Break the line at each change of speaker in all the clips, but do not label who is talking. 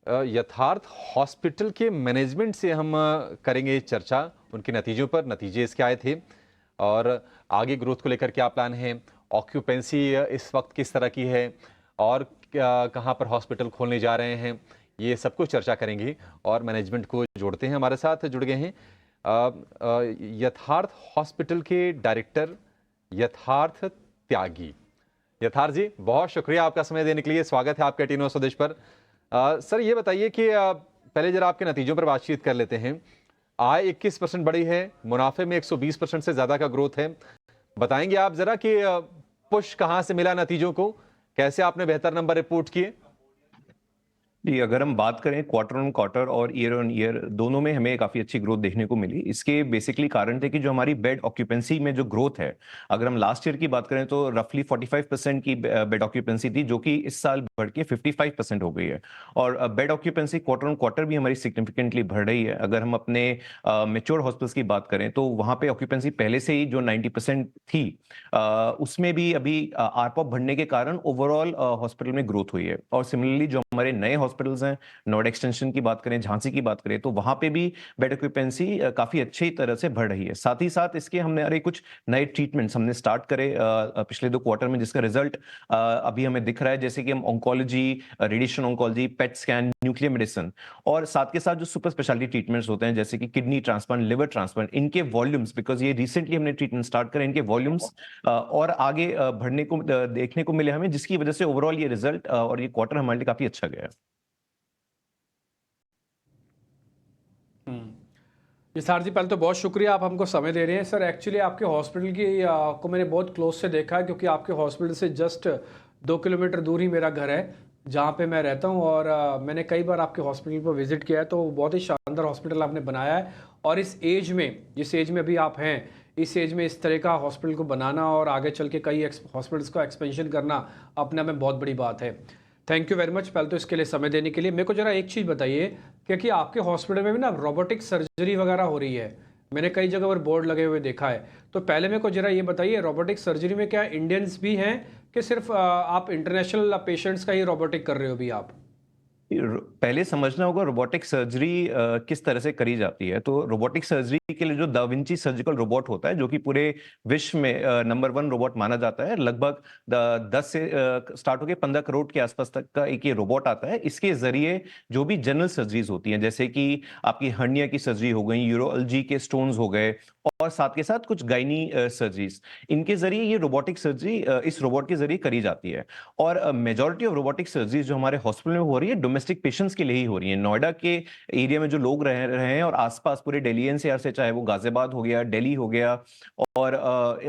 यथार्थ हॉस्पिटल के मैनेजमेंट से हम करेंगे चर्चा, उनके नतीजों पर। नतीजे इसके आए थे और आगे ग्रोथ को लेकर क्या प्लान है, ऑक्यूपेंसी इस वक्त किस तरह की है और कहाँ पर हॉस्पिटल खोलने जा रहे हैं, ये सब कुछ चर्चा करेंगे। और मैनेजमेंट को जोड़ते हैं, हमारे साथ जुड़ गए हैं यथार्थ हॉस्पिटल के डायरेक्टर यथार्थ त्यागी। यथार्थ जी, बहुत शुक्रिया आपका समय देने के लिए। स्वागत है आपका टीनो स्वदेश पर। सर ये बताइए कि पहले जरा आपके नतीजों पर बातचीत कर लेते हैं। आय 21% बढ़ी है, मुनाफे में 120% से ज्यादा का ग्रोथ है। बताएंगे आप जरा कि पुश कहां से मिला नतीजों को, कैसे आपने बेहतर नंबर रिपोर्ट किए?
जी, अगर हम बात करें क्वार्टर ऑन क्वार्टर और ईयर ऑन ईयर दोनों में हमें काफी अच्छी ग्रोथ देखने को मिली। इसके बेसिकली कारण थे कि जो हमारी बेड ऑक्यूपेंसी में जो ग्रोथ है, अगर हम लास्ट ईयर की बात करें तो रफली 45% की बेड ऑक्यूपेंसी थी, जो कि इस साल बढ़ के 55% हो गई है। और bed occupancy quarter on quarter भी हमारी सिग्निफिकेंटली बढ़ रही है। अगर हम अपने मेच्योर हॉस्पिटल्स की बात करें तो वहां पे ऑक्यूपेंसी पहले से ही जो 90% थी, उसमें भी अभी आरपॉप बढ़ने के कारण ओवरऑल हॉस्पिटल में ग्रोथ हुई है। और सिमिलरली जो हमारे नए हॉस्पिटल्स हैं, नोएडा एक्सटेंशन की बात करें, झांसी की बात करें, तो वहां पे भी बेड ऑक्यूपेंसी काफी अच्छी तरह से बढ़ रही है। साथ ही साथ इसके हमारे कुछ नए ट्रीटमेंट्स हमने स्टार्ट करे पिछले 2 क्वार्टर में, जिसका रिजल्ट अभी हमें दिख रहा है। जैसे कि हम oncology, radiation oncology, PET scan, nuclear medicine, और साथ के साथ जो सुपर स्पेशलिटी ट्रीटमेंट्स होते हैं जैसे कि किडनी ट्रांसप्लांट, लिवर ट्रांसप्लांट, इनके वॉल्यूम्स, बिकॉज ये रिसेंटली हमने ट्रीटमेंट स्टार्ट करे, इनके वॉल्यूम्स और आगे बढ़ने को देखने को मिले हमें, जिसकी वजह से ओवरऑल ये रिजल्ट और ये क्वार्टर हमारे लिए काफी अच्छा गया है।
निसार जी, पहले तो बहुत शुक्रिया, आप हमको समय दे रहे हैं। सर एक्चुअली आपके हॉस्पिटल की को मैंने बहुत क्लोज से देखा है, क्योंकि आपके हॉस्पिटल से जस्ट 2 किलोमीटर दूर ही मेरा घर है जहाँ पे मैं रहता हूँ। और मैंने कई बार आपके हॉस्पिटल पर विजिट किया है, तो बहुत ही शानदार हॉस्पिटल आपने बनाया है। और इस एज में, जिस एज में अभी आप हैं, इस एज में इस तरह का हॉस्पिटल को बनाना और आगे चल के कई हॉस्पिटल्स का एक्सपेंशन करना अपने में बहुत बड़ी बात है। थैंक यू वेरी मच पहले तो इसके लिए समय देने के लिए। मेरे को जरा एक चीज़ बताइए, क्योंकि आपके हॉस्पिटल में भी ना रोबोटिक सर्जरी वगैरह हो रही है, मैंने कई जगह पर बोर्ड लगे हुए देखा है। तो पहले मेरे को जरा ये बताइए, रोबोटिक सर्जरी में क्या इंडियंस भी हैं कि सिर्फ आप इंटरनेशनल पेशेंट्स का ही रोबोटिक कर रहे हो भी आप?
पहले समझना होगा रोबोटिक सर्जरी किस तरह से करी जाती है। तो रोबोटिक सर्जरी के लिए जो दा विंची सर्जिकल रोबोट होता है, जो कि पूरे विश्व में नंबर 1 रोबोट माना जाता है, लगभग 10 से स्टार्ट होकर 15 करोड़ के आसपास तक का एक ये रोबोट आता है। इसके जरिए जो भी जनरल सर्जरीज होती हैं, जैसे कि आपकी हर्निया की सर्जरी हो गई, यूरोलॉजी के स्टोन्स हो गए, और साथ के साथ कुछ गायनी सर्जरीज, इनके जरिए ये रोबोटिक सर्जरी इस रोबोट के जरिए करी जाती है। और मेजॉरिटी ऑफ रोबोटिक सर्जरीज जो हमारे हॉस्पिटल में हो रही है, डोमेस्टिक पेशेंट्स के लिए ही हो रही है। नोएडा के एरिया में जो लोग रह रहे हैं और आसपास पूरे दिल्ली एनसीआर से, चाहे वो गाजियाबाद हो गया, दिल्ली हो गया, और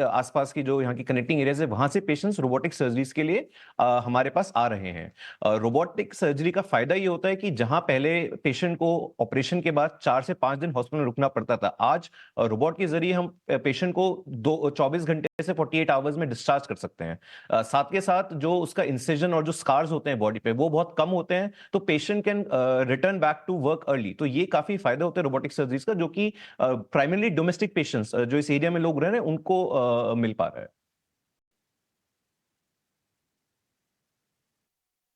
आसपास की जो यहाँ की कनेक्टिंग एरियाज है, वहां से पेशेंट्स रोबोटिक सर्जरीज के लिए हमारे पास आ रहे हैं। रोबोटिक सर्जरी का फायदा ये होता है कि जहां पहले पेशेंट को ऑपरेशन के बाद 4 से 5 दिन हॉस्पिटल में रुकना पड़ता था, आज रोबोट के जरिए हम पेशेंट को 24 घंटे से 48 आवर्स में डिस्चार्ज कर सकते हैं। साथ के साथ जो उसका इंसिजन और जो स्कार्स होते हैं बॉडी पे, वो बहुत कम होते हैं, तो patient can return back to work early. तो ये काफी फायदा होता है रोबोटिक सर्जरीज का, जो कि प्राइमरली डोमेस्टिक पेशेंट्स जो इस एरिया में लोग रह रहे हैं उनको मिल पा रहा है।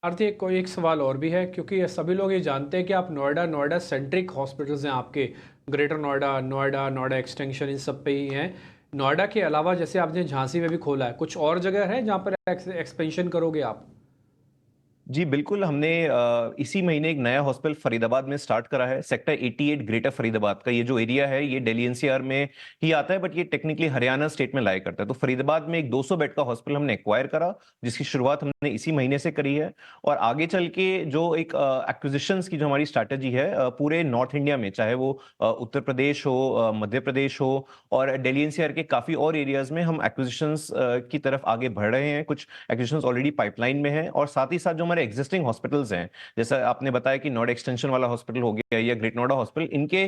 आरती, कोई एक सवाल और भी है, क्योंकि ये सभी लोग ये जानते हैं कि आप नोएडा नोएडा सेंट्रिक हॉस्पिटल्स हैं आपके, ग्रेटर नोएडा, नोएडा, नोएडा एक्सटेंशन, इन सब पे ही हैं। नोएडा के अलावा जैसे आपने झांसी में भी खोला है, कुछ और जगह है जहाँ पर एक्सपेंशन करोगे आप?
जी बिल्कुल, हमने इसी महीने एक नया हॉस्पिटल फरीदाबाद में स्टार्ट करा है। सेक्टर 88 ग्रेटर फरीदाबाद का ये जो एरिया है, ये दिल्ली एनसीआर में ही आता है, बट ये टेक्निकली हरियाणा स्टेट में लाया करता है। तो फरीदाबाद में एक 200 बेड का हॉस्पिटल हमने एक्वायर करा, जिसकी शुरुआत हमने इसी महीने से करी है। और आगे चल के जो एक एक्विजिशंस की जो हमारी स्ट्रैटेजी है, पूरे नॉर्थ इंडिया में, चाहे वो उत्तर प्रदेश हो, मध्य प्रदेश हो, और दिल्ली एनसीआर के काफी और एरियाज में हम एक्विजिशंस की तरफ आगे बढ़ रहे हैं। कुछ एक्विजिशंस ऑलरेडी पाइपलाइन में है, और साथ ही साथ जो हमारे एग्जिस्टिंग हॉस्पिटल्स हैं, जैसा आपने बताया कि नोएडा एक्सटेंशन वाला हॉस्पिटल हो गया या ग्रेट नोएडा हॉस्पिटल, इनके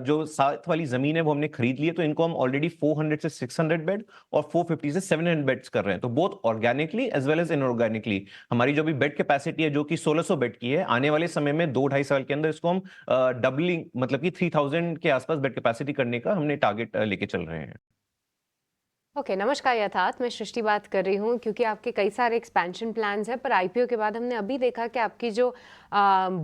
जो साथ वाली जमीन है वो हमने खरीद ली है। तो इनको हम ऑलरेडी 400 से 600 बेड और 450 से 700 बेड्स कर रहे हैं। तो both organically as well as inorganically हमारी जो भी बेड कैपेसिटी है, जो कि 1600 बेड की है, आने वाले समय में 2-2.5 साल के अंदर इसको हम डबलिंग, मतलब कि 3000 के आसपास बेड कैपेसिटी करने का हमने टारगेट लेके चल रहे हैं।
ओके, नमस्कार यथार्थ, मैं सृष्टि बात कर रही हूँ क्योंकि आपके कई सारे एक्सपेंशन प्लान्स हैं, पर आईपीओ के बाद हमने अभी देखा कि आपकी जो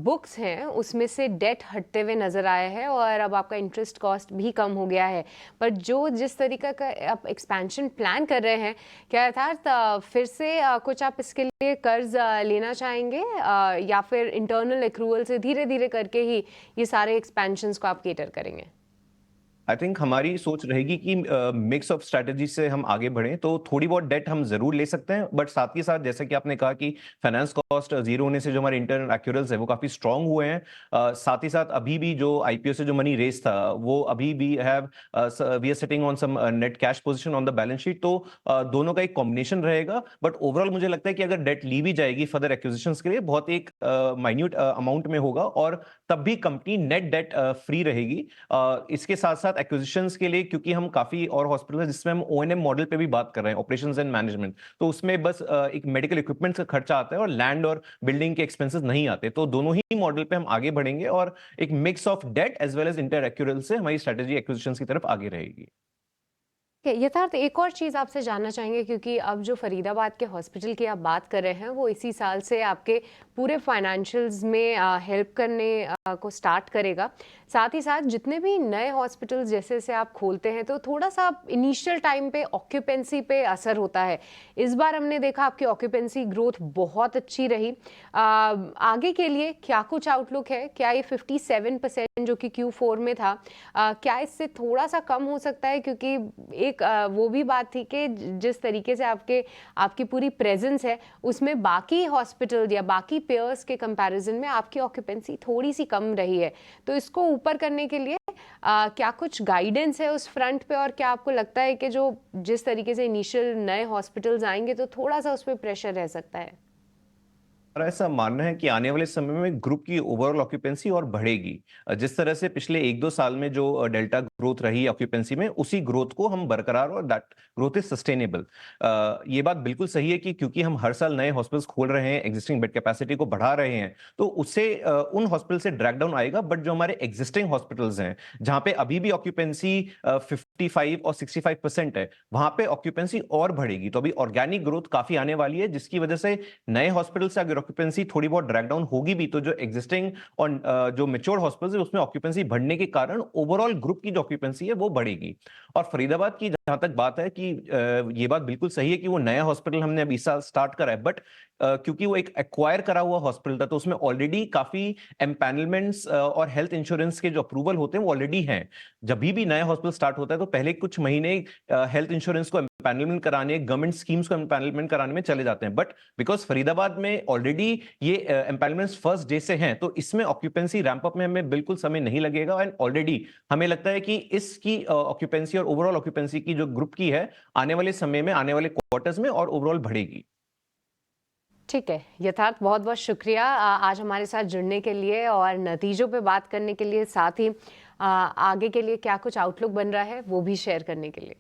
बुक्स हैं उसमें से डेट हटते हुए नज़र आया है और अब आपका इंटरेस्ट कॉस्ट भी कम हो गया है। पर जो जिस तरीके का आप एक्सपेंशन प्लान कर रहे हैं, क्या यथार्थ फिर से कुछ आप इसके लिए कर्ज लेना चाहेंगे या फिर इंटरनल एक्रूवल से धीरे धीरे करके ही ये सारे एक्सपेंशंस को आप केटर करेंगे?
आई थिंक हमारी सोच रहेगी कि मिक्स ऑफ स्ट्रैटेजी से हम आगे बढ़ें, तो थोड़ी बहुत डेट हम जरूर ले सकते हैं, बट साथ ही साथ जैसे कि आपने कहा कि फाइनेंस कॉस्ट जीरो होने से जो हमारे इंटरनल एक्यूरल्स है वो काफी स्ट्रांग हुए हैं। साथ ही साथ अभी भी जो आईपीओ से जो मनी रेस था वो अभी भी we are sitting on some net cash position on the balance sheet, तो दोनों का एक कॉम्बिनेशन रहेगा। बट ओवरऑल मुझे लगता है कि अगर डेट ली भी जाएगी फर्दर एक्विजिशंस के लिए, बहुत एक माइन्यूट अमाउंट में होगा और तब भी कंपनी नेट डेट फ्री रहेगी। इसके साथ साथ एक्विजिशंस के लिए, क्योंकि हम काफी और हॉस्पिटल है जिसमें हम ओएनएम मॉडल पे भी बात कर रहे हैं, ऑपरेशंस एंड मैनेजमेंट, तो उसमें बस एक मेडिकल इक्विपमेंट का खर्चा आता है और लैंड और बिल्डिंग के एक्सपेंसेस नहीं आते, तो दोनों ही मॉडल पे हम आगे बढ़ेंगे और एक mix of debt as well as inter accrual से हमारी स्ट्रेटेजी एक्विजिशंस की तरफ आगे रहेगी।
यथार्थ एक और चीज़ आपसे जानना चाहेंगे क्योंकि अब जो फरीदाबाद के हॉस्पिटल की आप बात कर रहे हैं वो इसी साल से आपके पूरे फाइनेंशियल्स में हेल्प करने को स्टार्ट करेगा। साथ ही साथ जितने भी नए हॉस्पिटल्स जैसे जैसे आप खोलते हैं तो थोड़ा सा इनिशियल टाइम पे ऑक्यूपेंसी पे असर होता है। इस बार हमने देखा आपकी ऑक्यूपेंसी ग्रोथ बहुत अच्छी रही। आगे के लिए क्या कुछ आउटलुक है? क्या ये 57% जो कि Q4 में था, क्या इससे थोड़ा सा कम हो सकता है? क्योंकि एक वो भी बात थी कि जिस तरीके से आपकी पूरी प्रेजेंस है उसमें बाकी हॉस्पिटल या बाकी पेयर्स के कंपैरिजन में आपकी ऑक्यूपेंसी थोड़ी सी कम रही है, तो इसको ऊपर करने के लिए क्या कुछ गाइडेंस है उस फ्रंट पे और क्या आपको लगता है कि जो जिस तरीके से इनिशियल नए हॉस्पिटल्स आएंगे तो थोड़ा सा उस पर प्रेशर रह सकता है?
और ऐसा मानना है कि आने वाले समय में ग्रुप की ओवरऑल ऑक्यूपेंसी और बढ़ेगी। जिस तरह से पिछले 1-2 साल में जो डेल्टा ग्रोथ रही ऑक्यूपेंसी में, उसी ग्रोथ को हम बरकरार, और दैट ग्रोथ इज सस्टेनेबल। ये बात बिल्कुल सही है कि क्योंकि हम हर साल नए हॉस्पिटल्स खोल रहे हैं, एग्जिस्टिंग बेड कैपेसिटी को बढ़ा रहे हैं, तो उससे उन हॉस्पिटल से ड्रैग डाउन आएगा। बट जो हमारे एग्जिस्टिंग हॉस्पिटल्स हैं जहां पे अभी भी ऑक्यूपेंसी 55 और 65% है, वहां पे ऑक्यूपेंसी और बढ़ेगी। तो अभी ऑर्गेनिक ग्रोथ काफी आने वाली है, जिसकी वजह से नए हॉस्पिटल से अगर ऑक्यूपेंसी थोड़ी बहुत ड्रैग डाउन होगी भी, तो जो एग्जिस्टिंग और जो मेच्योर हॉस्पिटल्स है उसमें ऑक्यूपेंसी बढ़ने के कारण ओवरऑल ग्रुप की जो ऑक्यूपेंसी है वो बढ़ेगी। और फरीदाबाद की जहां तक बात है कि ये बात बिल्कुल सही है कि वो नया हॉस्पिटल हमने अभी इस साल स्टार्ट करा है, बट क्योंकि वो एक एक्वायर करा हुआ हॉस्पिटल था, तो उसमें ऑलरेडी काफी एम्पैनलमेंट्स और हेल्थ इंश्योरेंस के जो अप्रूवल होते हैं वो ऑलरेडी हैं। जब भी नया हॉस्पिटल स्टार्ट होता है तो पहले कुछ महीने हेल्थ इंश्योरेंस को एम्पैनलमेंट कराने, गवर्नमेंट स्कीम्स को एम्पैनलमेंट कराने में चले जाते हैं। बट बिकॉज फरीदाबाद में ऑलरेडी ये एम्पैनलमेंट्स फर्स्ट डे से हैं, तो इसमें ऑक्यूपेंसी रैंप अप में हमें बिल्कुल समय नहीं लगेगा। एंड ऑलरेडी हमें लगता है कि इसकी ऑक्यूपेंसी और ओवरऑल ऑक्यूपेंसी की जो ग्रुप की है, आने वाले समय में, आने वाले क्वार्टर्स में और ओवरऑल बढ़ेगी।
ठीक है यथार्थ, बहुत बहुत शुक्रिया आज हमारे साथ जुड़ने के लिए और नतीजों पे बात करने के लिए, साथ ही आगे के लिए क्या कुछ आउटलुक बन रहा है वो भी शेयर करने के लिए।